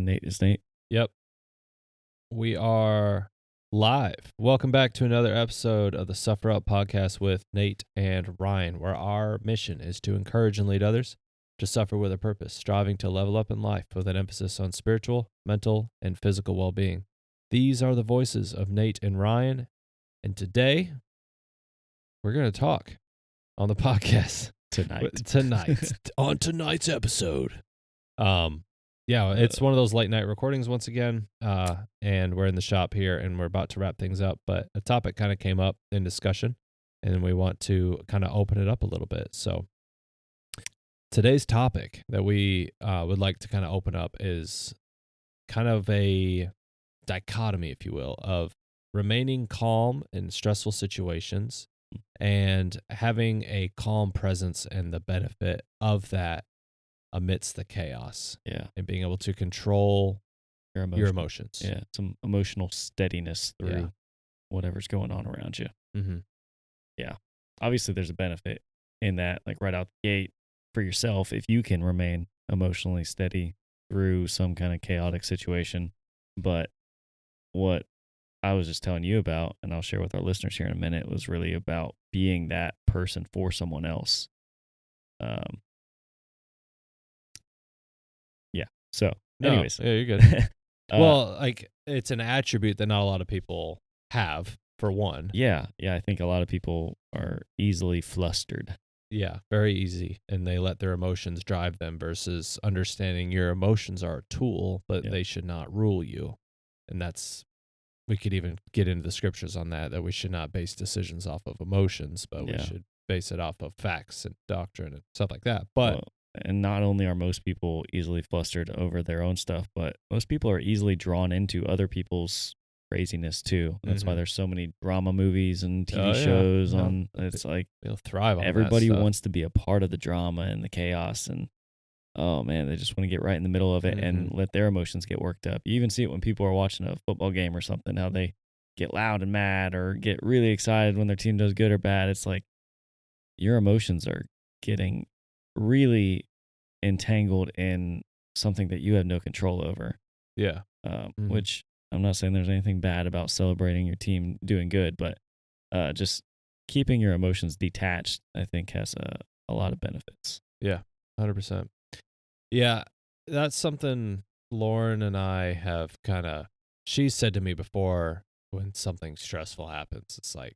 Ryan. Nate is Nate. Yep. We are live. Welcome back to another episode of the Suffer Up podcast with Nate and Ryan, where our mission is to encourage and lead others to suffer with a purpose, striving to level up in life with an emphasis on spiritual, mental, and physical well-being. These are the voices of Nate and Ryan, and today we're going to talk on the podcast Tonight. on tonight's episode. Yeah, it's one of those late night recordings once again, and we're in the shop here and we're about to wrap things up, but a topic kind of came up in discussion and we want to kind of open it up a little bit. So today's topic that we would like to kind of open up is kind of a dichotomy, if you will, of remaining calm in stressful situations and having a calm presence and the benefit of that amidst the chaos. Yeah. And being able to control your emotions. Yeah. Some emotional steadiness through whatever's going on around you. Mm-hmm. Yeah. Obviously, there's a benefit in that, like right out the gate for yourself, if you can remain emotionally steady through some kind of chaotic situation. But what I was just telling you about, and I'll share with our listeners here in a minute, was really about being that person for someone else. So, anyways. Yeah, you're good. Well, like, it's an attribute that not a lot of people have, for one. Yeah. I think a lot of people are easily flustered. Yeah, very easy. And they let their emotions drive them versus understanding your emotions are a tool, but they should not rule you. And we could even get into the scriptures on that we should not base decisions off of emotions, but we should base it off of facts and doctrine and stuff like that. But and not only are most people easily flustered over their own stuff, but most people are easily drawn into other people's craziness too. That's why there's so many drama movies and TV shows on. It's like they'll thrive on everybody that stuff. wants to be a part of the drama and the chaos, and oh man, they just want to get right in the middle of it and let their emotions get worked up. You even see it when people are watching a football game or something, how they get loud and mad or get really excited when their team does good or bad. It's like your emotions are getting really entangled in something that you have no control over. Yeah. Which I'm not saying there's anything bad about celebrating your team doing good, but just keeping your emotions detached, I think, has a lot of benefits. Yeah, 100%. Yeah, that's something Lauren and I have she's said to me before when something stressful happens, it's like,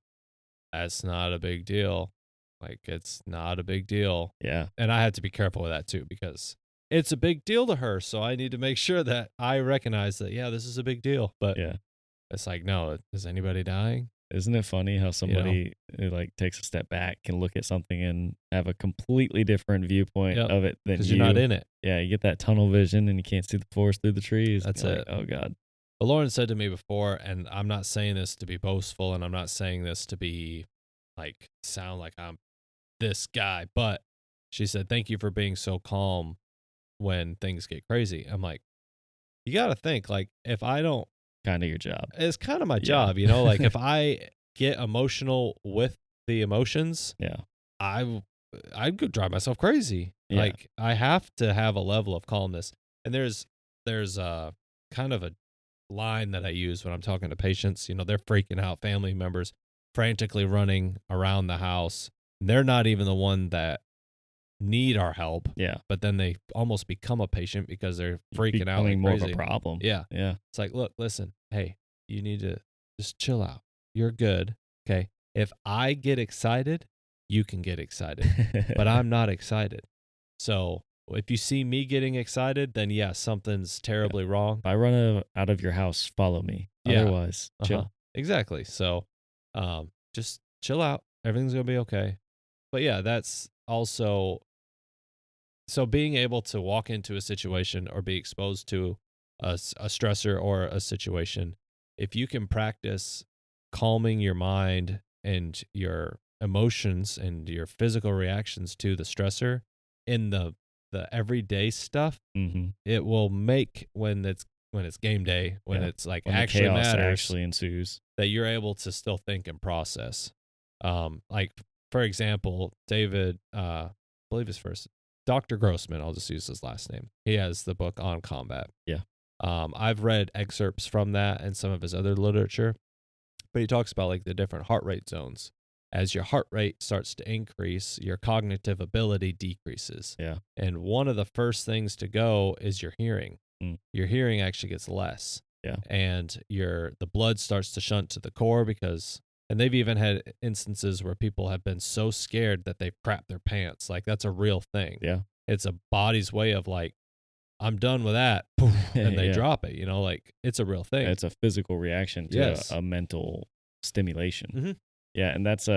that's not a big deal. Like, it's not a big deal. Yeah. And I had to be careful with that too, because it's a big deal to her. So I need to make sure that I recognize that, this is a big deal. But it's like, no, is anybody dying? Isn't it funny how somebody who like takes a step back can look at something and have a completely different viewpoint of it than you? Because you're not in it. Yeah, you get that tunnel vision and you can't see the forest through the trees. That's it. Like, oh, God. But Lauren said to me before, and I'm not saying this to be boastful, and I'm not saying this to be like sound like I'm this guy, but she said, thank you for being so calm when things get crazy. I'm like, you got to think, like, if I don't, kind of your job. It's kind of my job, like if I get emotional with the emotions, I'd go drive myself crazy. Yeah. Like, I have to have a level of calmness. And there's a kind of a line that I use when I'm talking to patients. They're freaking out, family members frantically running around the house. They're not even the one that need our help. Yeah. But then they almost become a patient because they're freaking out like more crazy. of a problem. Yeah. It's like, look, listen, hey, you need to just chill out. You're good. Okay. If I get excited, you can get excited, but I'm not excited. So if you see me getting excited, then something's terribly wrong. If I run out of your house, follow me. Otherwise, chill. Exactly. So just chill out. Everything's going to be okay. But that's also, so being able to walk into a situation or be exposed to a stressor or a situation, if you can practice calming your mind and your emotions and your physical reactions to the stressor in the everyday stuff, it will make when it's game day, when it's like when actually chaos matters, actually ensues, that you're able to still think and process. Like, for example, David, I believe his first, Dr. Grossman, I'll just use his last name. He has the book On Combat. Yeah. I've read excerpts from that and some of his other literature, but he talks about like the different heart rate zones. As your heart rate starts to increase, your cognitive ability decreases. Yeah. And one of the first things to go is your hearing. Mm. Your hearing actually gets less. Yeah. And the blood starts to shunt to the core and they've even had instances where people have been so scared that they've crapped their pants. Like that's a real thing. Yeah. It's a body's way of like, I'm done with that. Poof, and they Yeah. drop it, like it's a real thing. It's a physical reaction to Yes. a mental stimulation. Mm-hmm. Yeah, and that's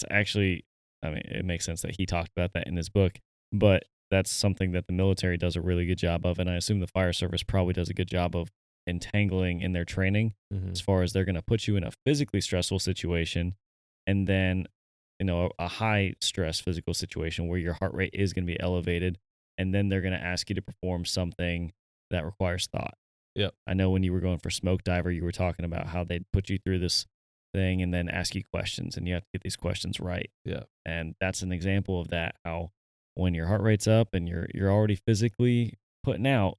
actually, I mean, it makes sense that he talked about that in his book, but that's something that the military does a really good job of, and I assume the fire service probably does a good job of entangling in their training, Mm-hmm. as far as they're going to put you in a physically stressful situation, and then a high stress physical situation where your heart rate is going to be elevated, and then they're going to ask you to perform something that requires thought. Yep. I know when you were going for smoke diver, you were talking about how they'd put you through this thing and then ask you questions, and you have to get these questions right. Yeah. And that's an example of that, how when your heart rate's up and you're already physically putting out,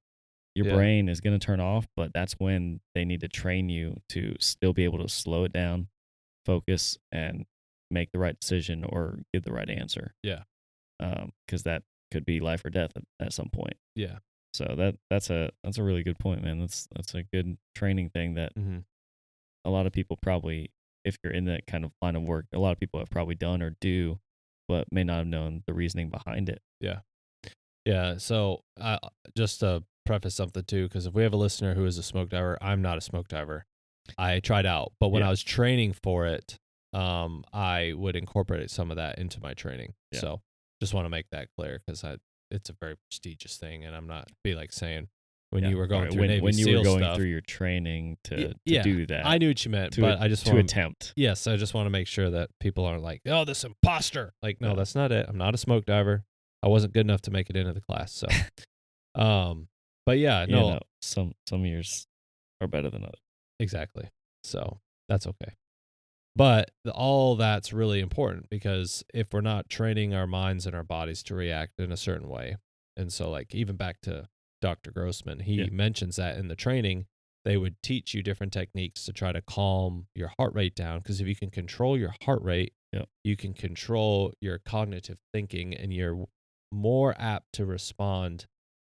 your Yeah. brain is going to turn off, but that's when they need to train you to still be able to slow it down, focus, and make the right decision or give the right answer. Yeah. Because that could be life or death at some point. Yeah. So that's a really good point, man. That's a good training thing that Mm-hmm. a lot of people probably, if you're in that kind of line of work, a lot of people have probably done or do, but may not have known the reasoning behind it. Yeah. Yeah. So just to preface something too, because if we have a listener who is a smoke diver, I'm not a smoke diver. I tried out, but when Yeah. I was training for it, I would incorporate some of that into my training. Yeah. So just want to make that clear because it's a very prestigious thing, and I'm not be like saying when you were going through Navy when you SEAL were going stuff, through your training to yeah, do that. I knew what you meant, to, but I just to want attempt. Yes, I just want to make sure that people aren't like, oh, this imposter. Like, no, Yeah. that's not it. I'm not a smoke diver. I wasn't good enough to make it into the class. So, but yeah, no, some years are better than others. Exactly. So that's okay. But all that's really important because if we're not training our minds and our bodies to react in a certain way, and so like even back to Dr. Grossman, he mentions that in the training, they would teach you different techniques to try to calm your heart rate down. Because if you can control your heart rate, you can control your cognitive thinking and you're more apt to respond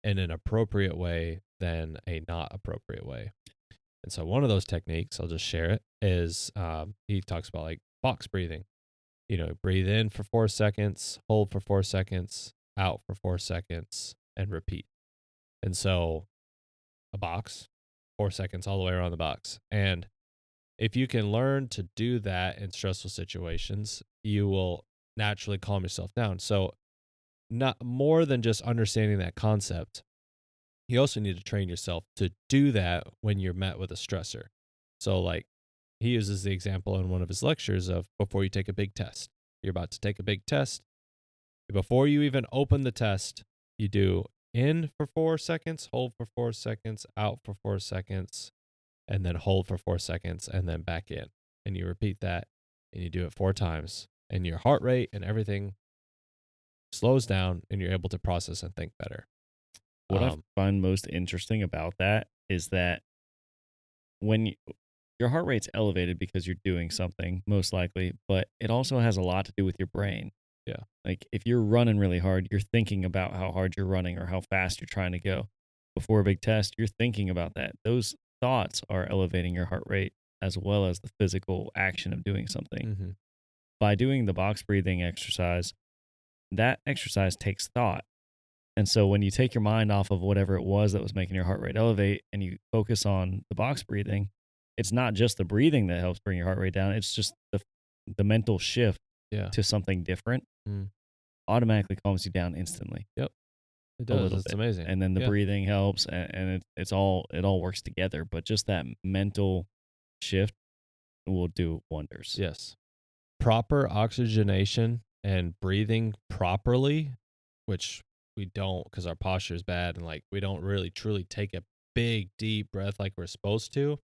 in an appropriate way than a not appropriate way. And so one of those techniques, I'll just share it, is he talks about like box breathing. Breathe in for 4 seconds, hold for 4 seconds, out for 4 seconds, and repeat. And so a box, 4 seconds all the way around the box. And if you can learn to do that in stressful situations, you will naturally calm yourself down. So not more than just understanding that concept, you also need to train yourself to do that when you're met with a stressor. So like he uses the example in one of his lectures of before you take a big test. You're about to take a big test. Before you even open the test, you do in for 4 seconds, hold for 4 seconds, out for 4 seconds, and then hold for 4 seconds, and then back in. And you repeat that, and you do it 4 times. And your heart rate and everything slows down, and you're able to process and think better. What I find most interesting about that is that when your heart rate's elevated because you're doing something, most likely, but it also has a lot to do with your brain. Yeah. Like if you're running really hard, you're thinking about how hard you're running or how fast you're trying to go. Before a big test, you're thinking about that. Those thoughts are elevating your heart rate as well as the physical action of doing something. Mm-hmm. By doing the box breathing exercise, that exercise takes thought. And so when you take your mind off of whatever it was that was making your heart rate elevate and you focus on the box breathing, it's not just the breathing that helps bring your heart rate down. It's just the mental shift to something different automatically calms you down instantly. Yep. It does. It's amazing. And then the breathing helps and it all works together. But just that mental shift will do wonders. Yes. Proper oxygenation and breathing properly, which we don't because our posture is bad and like we don't really truly take a big deep breath like we're supposed to.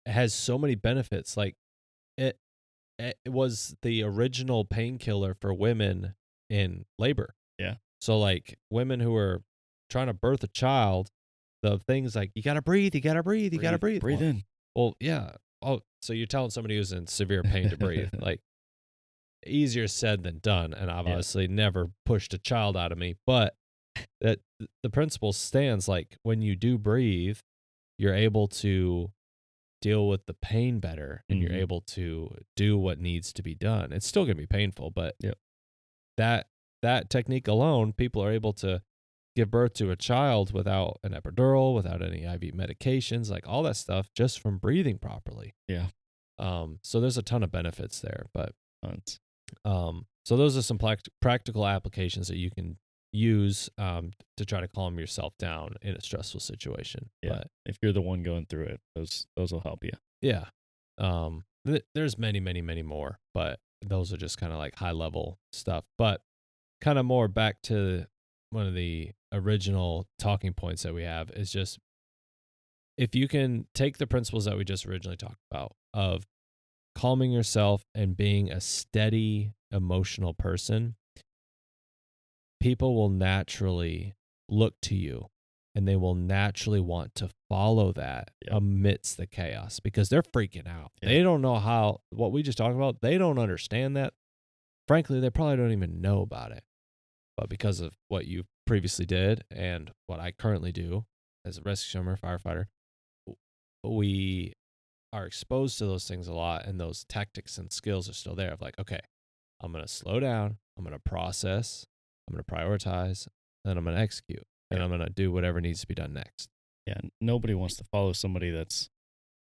It has so many benefits. Like it was the original painkiller for women in labor. Yeah. So like women who are trying to birth a child, the things like, you got to breathe, you got to breathe, you got to breathe. Breathe in. Well, yeah. Oh, so you're telling somebody who's in severe pain to breathe. Like, easier said than done. And I've Yeah. obviously never pushed a child out of me, but that the principle stands. Like, when you do breathe, you're able to deal with the pain better, and you're able to do what needs to be done. It's still going to be painful, but Yep. that technique alone, people are able to give birth to a child without an epidural, without any IV medications, like all that stuff, just from breathing properly. Yeah. So there's a ton of benefits there, but Tons. so those are some practical applications that you can use to try to calm yourself down in a stressful situation. Yeah. But if you're the one going through it, those will help you. yeah, there's many, many, many more, but those are just kind of like high level stuff. But kind of more back to one of the original talking points that we have is just, if you can take the principles that we just originally talked about of calming yourself and being a steady emotional person, people will naturally look to you, and they will naturally want to follow that amidst the chaos, because they're freaking out. Yeah. They don't know what we just talked about. They don't understand that. Frankly, they probably don't even know about it. But because of what you previously did and what I currently do as a rescue swimmer, firefighter, we are exposed to those things a lot, and those tactics and skills are still there of like, okay, I'm going to slow down, I'm going to process, I'm going to prioritize, then I'm going to execute, and I'm going to do whatever needs to be done next. Yeah, nobody wants to follow somebody that's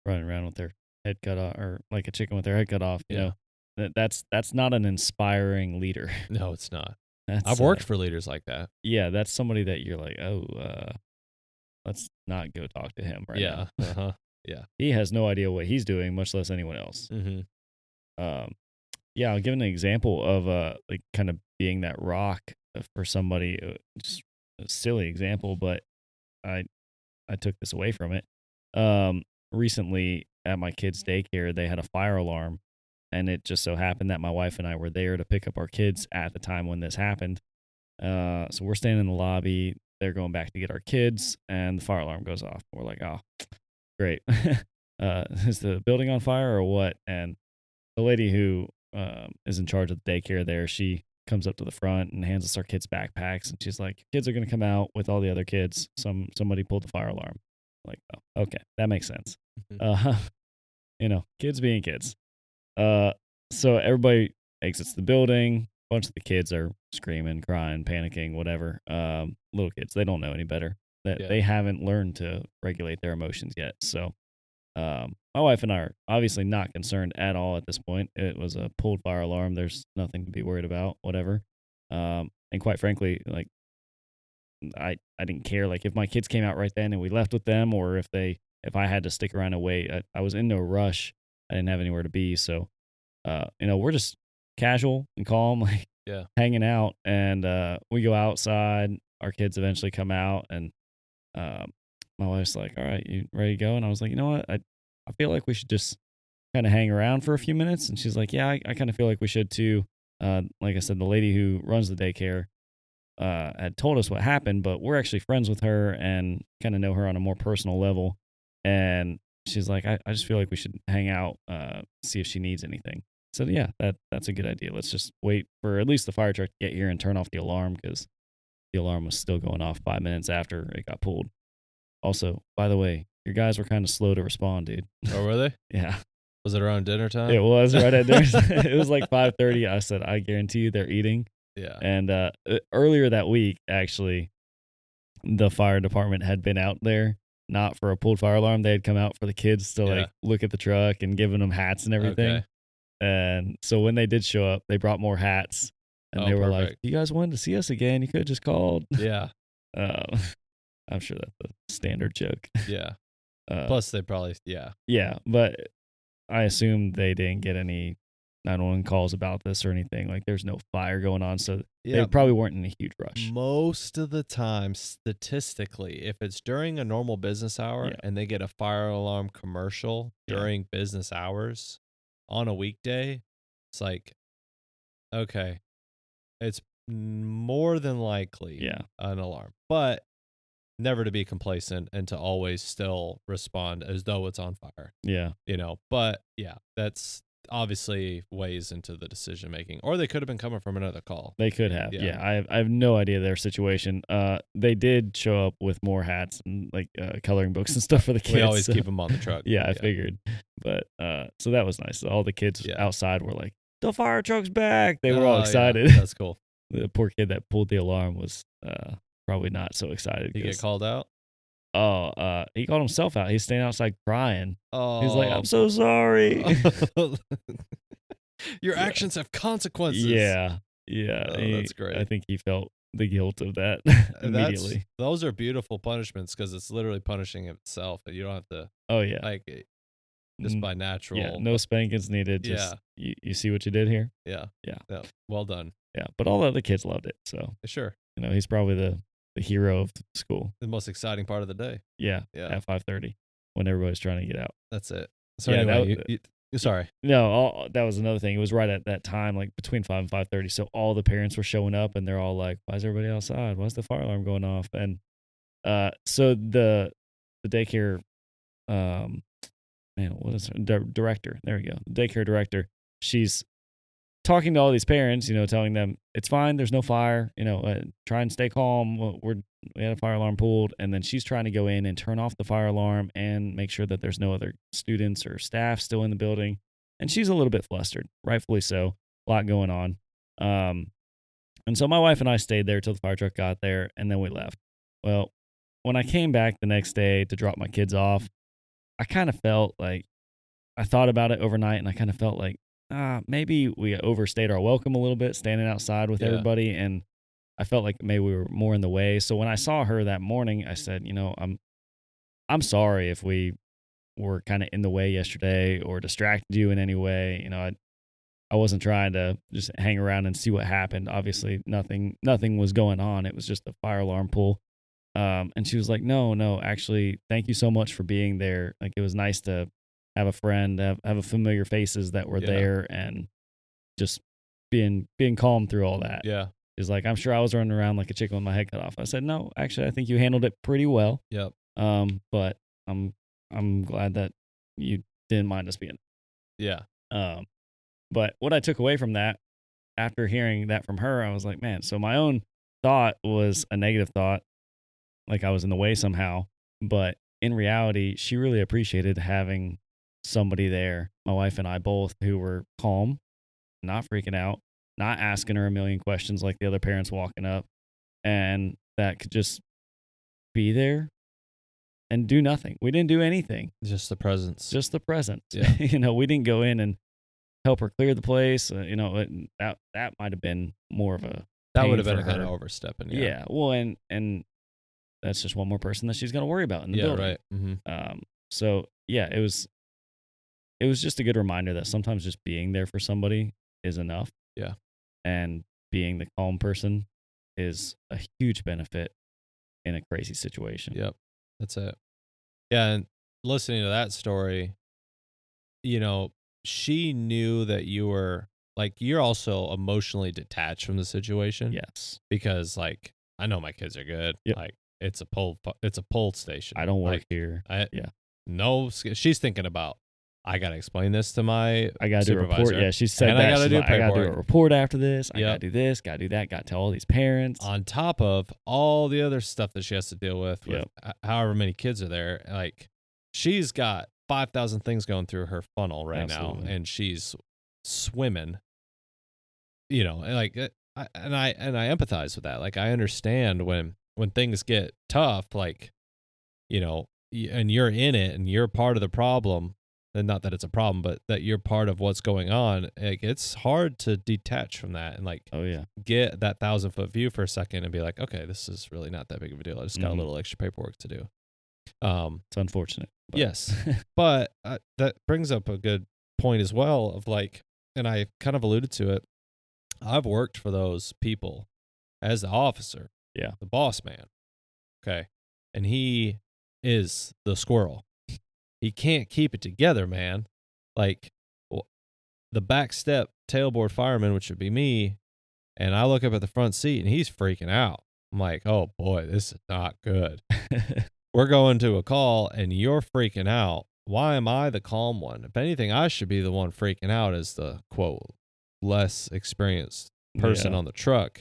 running around with their head cut off, or like a chicken with their head cut off. You know, that's not an inspiring leader. No, it's not. That's, I've worked for leaders like that. Yeah, that's somebody that you're like, oh, let's not go talk to him right now. Uh-huh. Yeah. He has no idea what he's doing, much less anyone else. Yeah, I'll give an example of like kind of being that rock for somebody. Just a silly example, but I took this away from it. Recently at my kids' daycare, they had a fire alarm, and it just so happened that my wife and I were there to pick up our kids at the time when this happened. So we're standing in the lobby. They're going back to get our kids, and the fire alarm goes off. We're like, oh, great. Is the building on fire or what? And the lady who is in charge of the daycare there, she comes up to the front and hands us our kids' backpacks, and she's like, kids are going to come out with all the other kids. Somebody pulled the fire alarm. I'm like, oh, okay, that makes sense. Kids being kids. So everybody exits the building. A bunch of the kids are screaming, crying, panicking, whatever. Little kids, they don't know any better. They haven't learned to regulate their emotions yet. So my wife and I are obviously not concerned at all at this point. It was a pulled fire alarm. There's nothing to be worried about, whatever. And quite frankly, like, I didn't care. Like, if my kids came out right then and we left with them, or if I had to stick around and wait, I was in no rush. I didn't have anywhere to be. So, we're just casual and calm, like hanging out. And we go outside. Our kids eventually come out, and my wife's like, all right, you ready to go? And I was like, you know what? I feel like we should just kind of hang around for a few minutes. And she's like, yeah, I kind of feel like we should too. Like I said, the lady who runs the daycare had told us what happened, but we're actually friends with her and kind of know her on a more personal level. And she's like, I just feel like we should hang out, see if she needs anything. So yeah, that's a good idea. Let's just wait for at least the fire truck to get here and turn off the alarm, because the alarm was still going off 5 minutes after it got pulled. Also, by the way, your guys were kind of slow to respond, dude. Oh, were they? Yeah. Was it around dinner time? It was right at dinner. It was like 5:30. I said, I guarantee you they're eating. Yeah. And earlier that week, actually, the fire department had been out there, not for a pulled fire alarm. They had come out for the kids to like look at the truck and giving them hats and everything. Okay. And so when they did show up, they brought more hats, and they were like, "You guys wanted to see us again? You could have just called." Yeah. I'm sure that's a standard joke. Yeah. Plus, they probably Yeah, but I assume they didn't get any 911 calls about this or anything. Like, there's no fire going on, so they probably weren't in a huge rush. Most of the time, statistically, if it's during a normal business hour and they get a fire alarm commercial during business hours on a weekday, it's like, okay, it's more than likely an alarm. But never to be complacent and to always still respond as though it's on fire. Yeah. But yeah, that's obviously weighs into the decision making. Or they could have been coming from another call. They could have. Yeah. I have no idea their situation. They did show up with more hats and like coloring books and stuff for the kids. We always keep them on the truck. I figured. But so that was nice. All the kids outside were like, the fire truck's back. They were all excited. Yeah. That's cool. The poor kid that pulled the alarm was probably not so excited. He get called out? Oh, he called himself out. He's standing outside crying. Oh. He's like, I'm so sorry. Your actions have consequences. Yeah. Oh, that's great. I think he felt the guilt of that immediately. Those are beautiful punishments because it's literally punishing itself. You don't have to. Oh, yeah. Like, just by natural. Yeah, no spankings needed. Just, you see what you did here? Yeah. Well done. Yeah, but all the other kids loved it. So, sure. He's probably the hero of the school. The most exciting part of the day. Yeah. At 5:30 when everybody's trying to get out. That's it. So anyway, sorry. No, that was another thing. It was right at that time, like between 5 and 5:30. So all the parents were showing up, and they're all like, "Why is everybody outside? Why's the fire alarm going off?" And so the daycare, what is her director? There we go. The daycare director. She's talking to all these parents, telling them it's fine. There's no fire. Try and stay calm. We had a fire alarm pulled, and then she's trying to go in and turn off the fire alarm and make sure that there's no other students or staff still in the building. And she's a little bit flustered, rightfully so. A lot going on. And so my wife and I stayed there till the fire truck got there, and then we left. Well, when I came back the next day to drop my kids off, I kind of felt like I thought about it overnight, and I kind of felt like maybe we overstayed our welcome a little bit, standing outside with everybody, and I felt like maybe we were more in the way. So when I saw her that morning, I said, I'm sorry if we were kind of in the way yesterday or distracted you in any way. I wasn't trying to just hang around and see what happened. Obviously, nothing was going on. It was just a fire alarm pull. And she was like, no, actually, thank you so much for being there. Like, it was nice to have a friend, have a familiar faces that were there, and just being calm through all that. Yeah. Is like, I'm sure I was running around like a chicken with my head cut off. I said, no, actually, I think you handled it pretty well. Yep. But I'm glad that you didn't mind us being. Yeah. But what I took away from that, after hearing that from her, I was like, man, so my own thought was a negative thought, like I was in the way somehow. But in reality, she really appreciated having somebody there, my wife and I both, who were calm, not freaking out, not asking her a million questions like the other parents walking up, and that could just be there and do nothing. We didn't do anything. Just the presence. Just the presence. Yeah. We didn't go in and help her clear the place. That might have been more of a that would have been a kind of overstepping. Yeah. Well, and that's just one more person that she's going to worry about in the building. Right. Mm-hmm. So yeah, it was just a good reminder that sometimes just being there for somebody is enough. Yeah. And being the calm person is a huge benefit in a crazy situation. Yep. That's it. Yeah. And listening to that story, she knew that you were like, you're also emotionally detached from the situation. Yes. Because like, I know my kids are good. Yep. Like it's a pull station. I don't work here. No, she's thinking about, I got to explain this to my I got to do a supervisor. report. Yeah, she said and that. I got to do I got to do a report after this. I got to do this, got to do that, got to tell all these parents. On top of all the other stuff that she has to deal with however many kids are there. Like, she's got 5,000 things going through her funnel right now, and she's swimming. Like, I empathize with that. Like, I understand when things get tough, like, and you're in it and you're part of the problem. And not that it's a problem, but that you're part of what's going on. Like, it's hard to detach from that and like, get that 1,000-foot view for a second and be like, okay, this is really not that big of a deal. I just got a little extra paperwork to do. It's unfortunate. But. Yes, but that brings up a good point as well of like, and I kind of alluded to it. I've worked for those people as the officer, the boss man. Okay, and he is the squirrel. He can't keep it together, man. Like, the back step tailboard fireman, which would be me, and I look up at the front seat, and he's freaking out. I'm like, oh boy, this is not good. We're going to a call and you're freaking out. Why am I the calm one? If anything, I should be the one freaking out as the quote less experienced person Yeah. on the truck,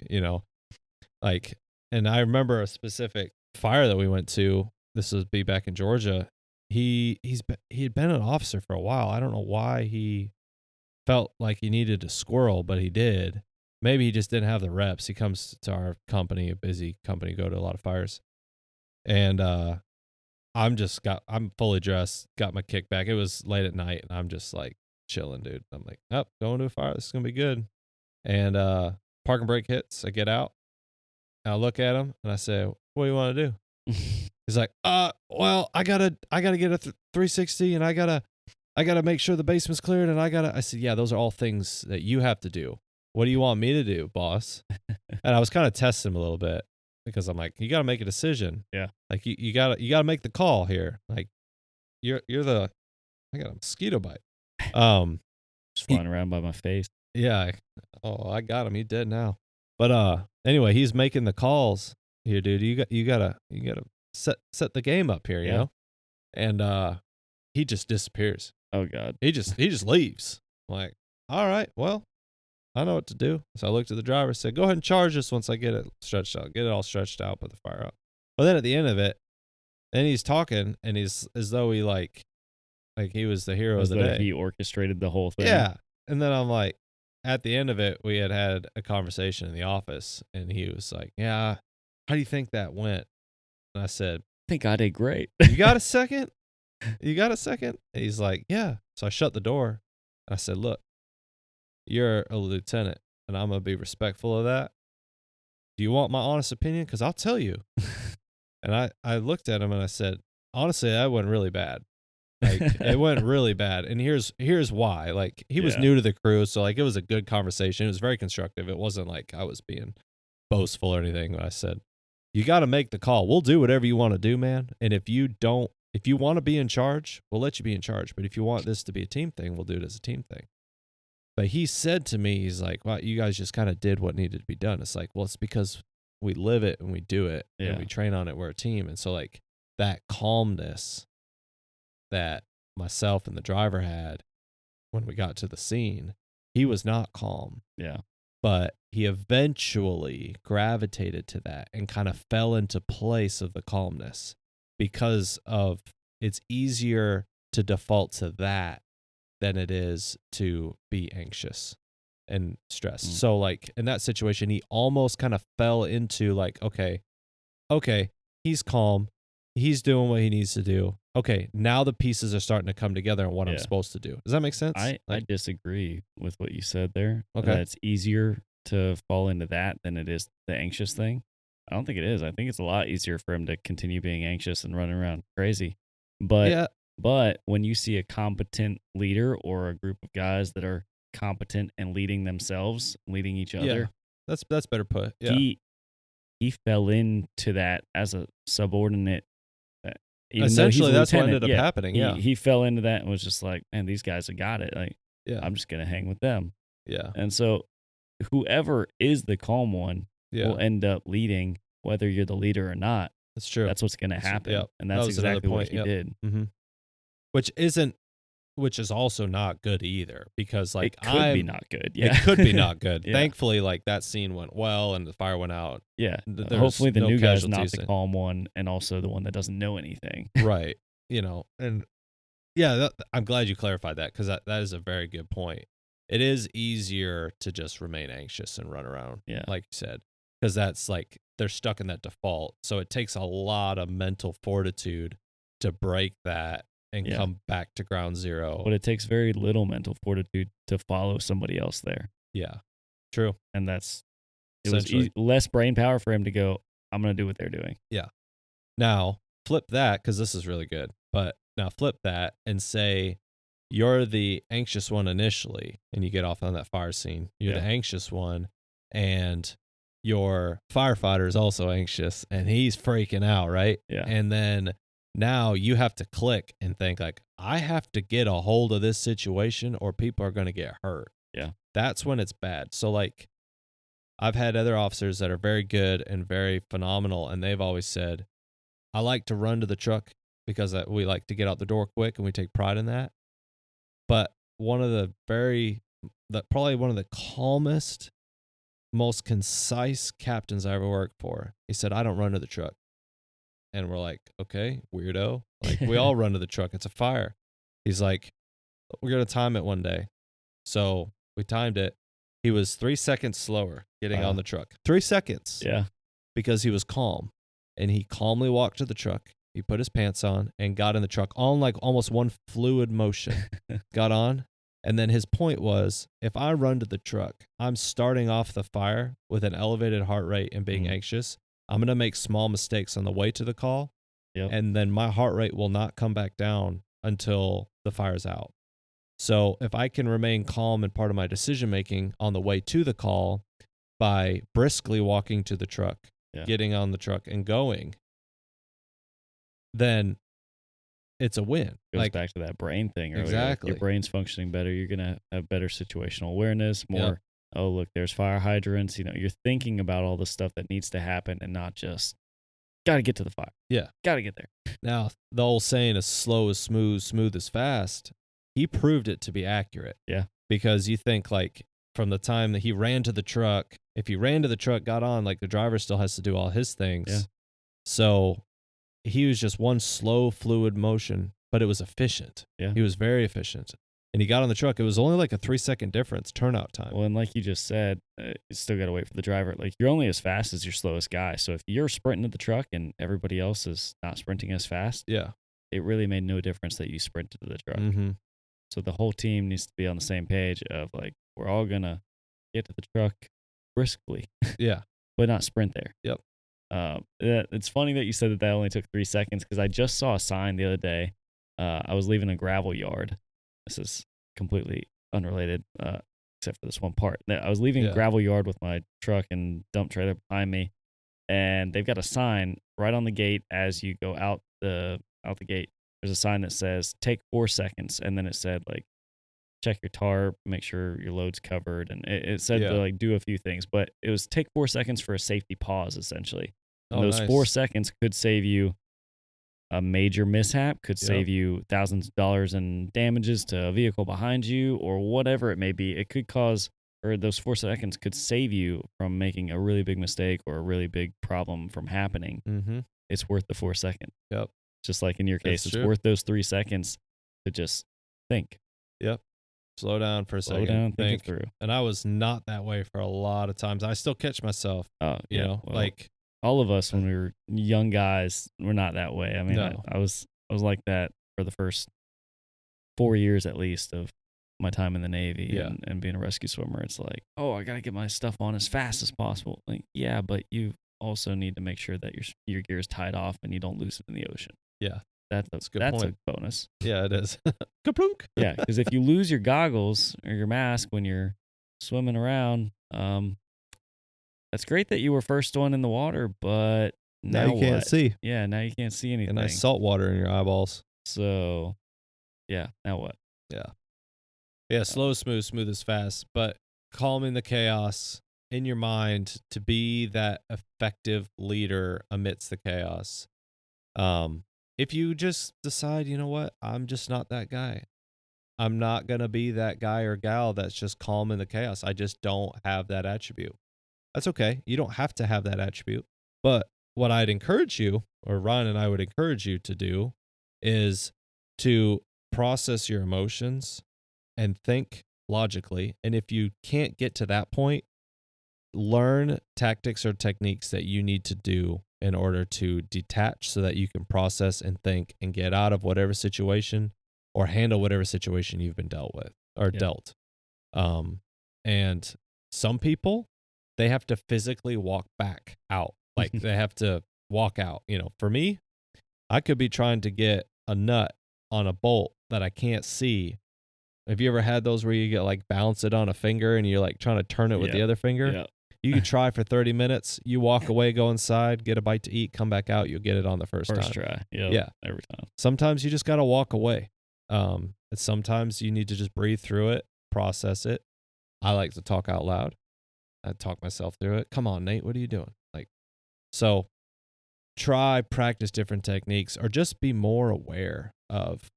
like, and I remember a specific fire that we went to. This would be back in Georgia. He had been an officer for a while. I don't know why he felt like he needed to squirrel, but he did. Maybe he just didn't have the reps. He comes to our company, a busy company, go to a lot of fires. And I'm fully dressed, got my kickback. It was late at night and I'm just like chilling, dude. I'm like, oh, going to a fire. This is gonna be good. And parking brake hits. I get out. And I look at him and I say, what do you want to do? He's like, well, I gotta get a 360 and I gotta make sure the basement's cleared and I said, yeah, those are all things that you have to do. What do you want me to do, boss? And I was kind of testing him a little bit because I'm like, you gotta make a decision. Yeah. Like you gotta make the call here. Like I got a mosquito bite. Just flying around by my face. Yeah. Oh, I got him. He's dead now. But anyway, he's making the calls here, dude. You gotta set the game up here, you know? And he just disappears. Oh God. He just leaves. I'm like, all right, well, I know what to do. So I looked at the driver, said, go ahead and charge this once I get it stretched out. Get it all stretched out, put the fire out. But then at the end of it, then he's talking and he's as though he like he was the hero of the day. He orchestrated the whole thing. Yeah. And then I'm like, at the end of it, we had a conversation in the office and he was like, yeah, how do you think that went? And I said, I think I did great. you got a second? You got a second? And he's like, yeah. So I shut the door. I said, look, you're a lieutenant and I'm going to be respectful of that. Do you want my honest opinion? Because I'll tell you. And I looked at him and I said, honestly, that went really bad. Like it went really bad. And here's why. Like he was new to the crew. So like it was a good conversation. It was very constructive. It wasn't like I was being boastful or anything. But I said, you got to make the call. We'll do whatever you want to do, man. And if you want to be in charge, we'll let you be in charge. But if you want this to be a team thing, we'll do it as a team thing. But he said to me, he's like, well, you guys just kind of did what needed to be done. It's like, well, it's because we live it and we do it and we train on it. We're a team. And so like that calmness that myself and the driver had when we got to the scene, he was not calm. Yeah. But he eventually gravitated to that and kind of fell into place of the calmness because of it's easier to default to that than it is to be anxious and stressed. So like in that situation, he almost kind of fell into like, okay, he's calm. He's doing what he needs to do. Okay, now the pieces are starting to come together on what I'm supposed to do. Does that make sense? I disagree with what you said there. Okay. It's easier to fall into that than it is the anxious thing. I don't think it is. I think it's a lot easier for him to continue being anxious and running around crazy. But when you see a competent leader or a group of guys that are competent and leading themselves, leading each other, that's better put. Yeah. He fell into that as a subordinate. Essentially, that's what ended up happening. He fell into that and was just like, man, these guys have got it. Like, I'm just gonna hang with them. Yeah. And so, whoever is the calm one will end up leading, whether you're the leader or not. That's true. That's what's gonna happen. Yep. And that's exactly what he did. Mm-hmm. Which is also not good either, because like it could be not good. Yeah, it could be not good. Thankfully, like that scene went well and the fire went out. Yeah, hopefully the new guy's not the calm one, and also the one that doesn't know anything. Right. And I'm glad you clarified that, because that is a very good point. It is easier to just remain anxious and run around, like you said, because that's like they're stuck in that default. So it takes a lot of mental fortitude to break that and come back to ground zero. But it takes very little mental fortitude to follow somebody else there. Yeah, true. And it was less brain power for him to go, I'm going to do what they're doing. Yeah. Now, flip that, because this is really good. But now flip that and say you're the anxious one initially, and you get off on that fire scene. You're the anxious one, and your firefighter is also anxious, and he's freaking out, right? Yeah. And then now you have to click and think like, I have to get a hold of this situation or people are going to get hurt. Yeah. That's when it's bad. So like I've had other officers that are very good and very phenomenal, and they've always said, I like to run to the truck because we like to get out the door quick and we take pride in that. But probably one of the calmest, most concise captains I ever worked for, he said, I don't run to the truck. And we're like, okay, weirdo. Like, we all run to the truck. It's a fire. He's like, we're going to time it one day. So we timed it. He was 3 seconds slower getting on the truck. 3 seconds. Yeah. Because he was calm. And he calmly walked to the truck. He put his pants on and got in the truck on like almost one fluid motion. Got on. And then his point was, if I run to the truck, I'm starting off the fire with an elevated heart rate and being anxious. I'm going to make small mistakes on the way to the call. Yep. And then my heart rate will not come back down until the fire's out. So if I can remain calm in part of my decision making on the way to the call by briskly walking to the truck, getting on the truck and going, then it's a win. Goes back to that brain thing earlier. Exactly. Your brain's functioning better. You're going to have better situational awareness, more, oh, look, there's fire hydrants. You're thinking about all the stuff that needs to happen and not just, got to get to the fire. Yeah. Got to get there. Now, the old saying is slow is smooth, smooth is fast. He proved it to be accurate. Yeah. Because you think like from the time that he ran to the truck, if he ran to the truck, got on, like the driver still has to do all his things. Yeah. So he was just one slow, fluid motion, but it was efficient. Yeah. He was very efficient. And he got on the truck. It was only like a 3-second difference turnout time. Well, and like you just said, you still got to wait for the driver. Like, you're only as fast as your slowest guy. So if you're sprinting to the truck and everybody else is not sprinting as fast, it really made no difference that you sprinted to the truck. Mm-hmm. So the whole team needs to be on the same page of like, we're all going to get to the truck briskly. Yeah. But not sprint there. Yep. It's funny that you said that only took 3 seconds because I just saw a sign the other day. I was leaving a gravel yard. This is completely unrelated, except for this one part. I was leaving a gravel yard with my truck and dump trailer behind me, and they've got a sign right on the gate as you go out the gate. There's a sign that says take 4 seconds, and then it said like check your tarp, make sure your load's covered, and it said to like do a few things, but it was take 4 seconds for a safety pause essentially. And those nice. 4 seconds could save you a major mishap, could save you thousands of dollars in damages to a vehicle behind you or whatever it may be. It could cause, or those 4 seconds could save you from making a really big mistake or a really big problem from happening. Mm-hmm. It's worth the 4 seconds. Yep. Just like in your case, That's it's true. worth those 3 seconds to just think. Yep. Slow down for a second. Slow down, think it through. And I was not that way for a lot of times. I still catch myself, you know, well, like all of us when we were young guys, we're not that way. I mean, No. I was like that for the first 4 years at least of my time in the Navy and being a rescue swimmer. It's like, oh, I got to get my stuff on as fast as possible. Like, yeah, but you also need to make sure that your gear is tied off and you don't lose it in the ocean. Yeah. That's a good point. A bonus. Yeah, it is. Kaplunk. Yeah, because if you lose your goggles or your mask when you're swimming around, that's great that you were first one in the water, but now you can't see. Yeah, now you can't see anything. And nice salt water in your eyeballs. So, yeah, now what? Yeah. Yeah, slow is smooth, smooth is fast, but calming the chaos in your mind to be that effective leader amidst the chaos. If you just decide, you know what, I'm just not that guy. I'm not going to be that guy or gal that's just calm in the chaos. I just don't have that attribute. That's okay. You don't have to have that attribute. But what I'd encourage you, or Ryan and I would encourage you to do, is to process your emotions and think logically. And if you can't get to that point, learn tactics or techniques that you need to do in order to detach so that you can process and think and get out of whatever situation or handle whatever situation you've been dealt with or dealt. And some people, they have to physically walk back out. Like they have to walk out. You know, for me, I could be trying to get a nut on a bolt that I can't see. Have you ever had those where you get like bounce it on a finger and you're like trying to turn it with the other finger? Yeah. You can try for 30 minutes. You walk away, go inside, get a bite to eat, come back out. You'll get it on the first time. Try. Yep. Yeah. Every time. Sometimes you just got to walk away. And sometimes you need to just breathe through it, process it. I like to talk out loud. I'd talk myself through it. Come on, Nate, what are you doing? Like, so practice different techniques, or just be more aware of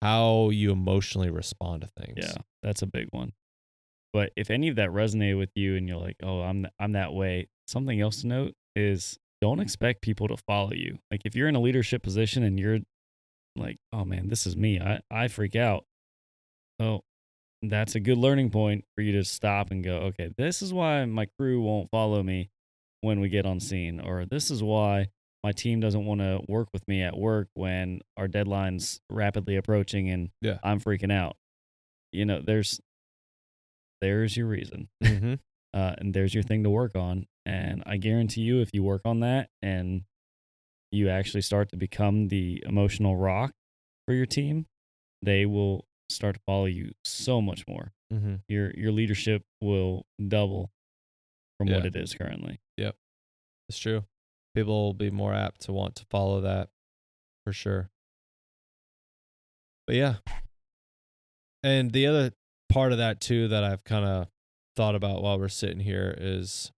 how you emotionally respond to things. Yeah, that's a big one. But if any of that resonated with you and you're like, oh, I'm that way, something else to note is don't expect people to follow you. Like if you're in a leadership position and you're like, oh man, this is me, I freak out. Oh, that's a good learning point for you to stop and go, okay, this is why my crew won't follow me when we get on scene, or this is why my team doesn't want to work with me at work when our deadline's rapidly approaching and Yeah. I'm freaking out. You know, there's your reason. Mm-hmm. And there's your thing to work on. And I guarantee you, if you work on that and you actually start to become the emotional rock for your team, they will start to follow you so much more. Mm-hmm. Your leadership will double from what it is currently. Yep. It's true. People will be more apt to want to follow that for sure. But yeah. And the other part of that too that I've kind of thought about while we're sitting here is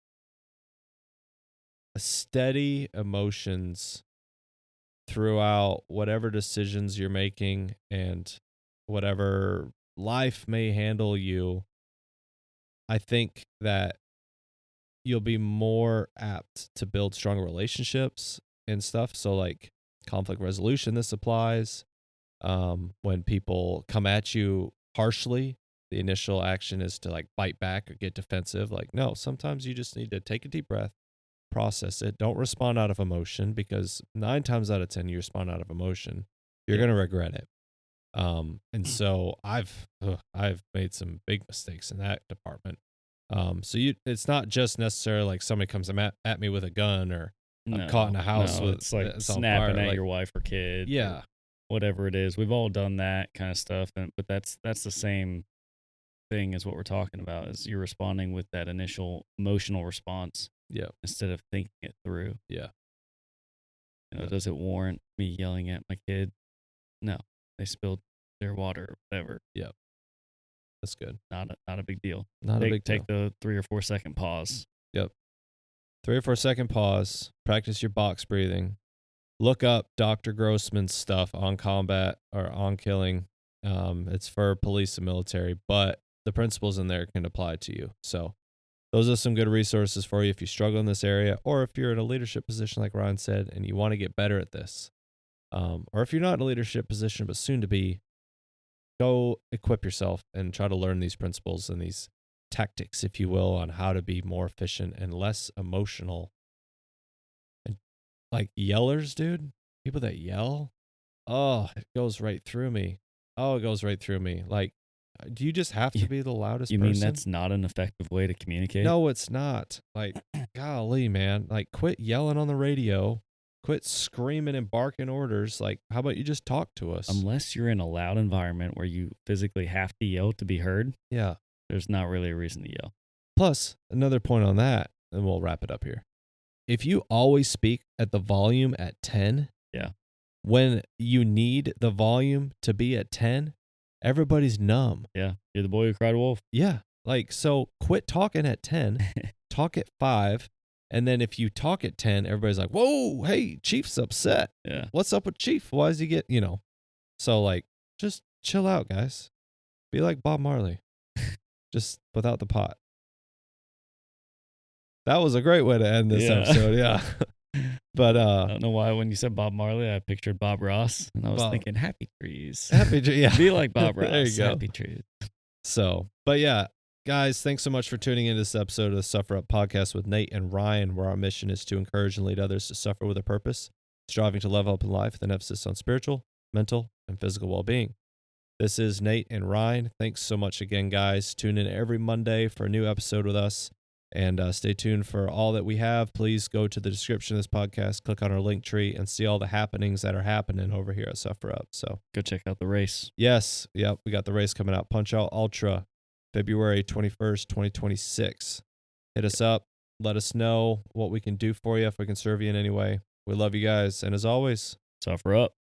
a steady emotions throughout whatever decisions you're making and whatever life may handle you. I think that you'll be more apt to build stronger relationships and stuff. So like conflict resolution, this applies. When people come at you harshly, the initial action is to like bite back or get defensive. Like, no, sometimes you just need to take a deep breath, process it. Don't respond out of emotion, because 9 times out of 10, you respond out of emotion, you're going to regret it. And so I've made some big mistakes in that department. So it's not just necessarily like somebody comes at me with a gun, or I'm caught in a house with it's like it's snapping at like, your wife or kid. Yeah. Whatever it is. We've all done that kind of stuff. But that's the same thing as what we're talking about, is you're responding with that initial emotional response. Yeah. Instead of thinking it through. Yeah. Does it warrant me yelling at my kid? No. They spilled their water or whatever. Yep. That's good. Not a big deal. A big deal. Take the 3 or 4 second pause. Yep. 3 or 4 second pause. Practice your box breathing. Look up Dr. Grossman's stuff on combat or on killing. It's for police and military, but the principles in there can apply to you. So those are some good resources for you if you struggle in this area, or if you're in a leadership position, like Ryan said, and you want to get better at this. Or if you're not in a leadership position, but soon to be, go equip yourself and try to learn these principles and these tactics, if you will, on how to be more efficient and less emotional. And like yellers, dude, people that yell, oh, it goes right through me. Oh, it goes right through me. Like, do you just have to be the loudest person? You mean that's not an effective way to communicate? No, it's not. Like, golly, man. Like, quit yelling on the radio. Quit screaming and barking orders. Like, how about you just talk to us? Unless you're in a loud environment where you physically have to yell to be heard. Yeah. There's not really a reason to yell. Plus, another point on that, and we'll wrap it up here. If you always speak at the volume at 10, yeah, when you need the volume to be at 10, everybody's numb. Yeah. You're the boy who cried wolf. Yeah. Like, so quit talking at 10, talk at 5. And then if you talk at 10, everybody's like, whoa, hey, Chief's upset. Yeah. What's up with Chief? Why does he get, So, like, just chill out, guys. Be like Bob Marley, just without the pot. That was a great way to end this episode. Yeah. But I don't know why when you said Bob Marley, I pictured Bob Ross, and I was thinking happy trees. Happy trees. Yeah. Be like Bob Ross. There you go. Happy trees. So, but yeah. Guys, thanks so much for tuning into this episode of the Suffer Up Podcast with Nate and Ryan, where our mission is to encourage and lead others to suffer with a purpose, striving to level up in life with an emphasis on spiritual, mental, and physical well-being. This is Nate and Ryan. Thanks so much again, guys. Tune in every Monday for a new episode with us, and stay tuned for all that we have. Please go to the description of this podcast, click on our link tree, and see all the happenings that are happening over here at Suffer Up. So go check out the race. Yes. Yep. We got the race coming out. Punch Out Ultra. February 21st, 2026. Hit us up. Let us know what we can do for you, if we can serve you in any way. We love you guys. And as always, Suffer up.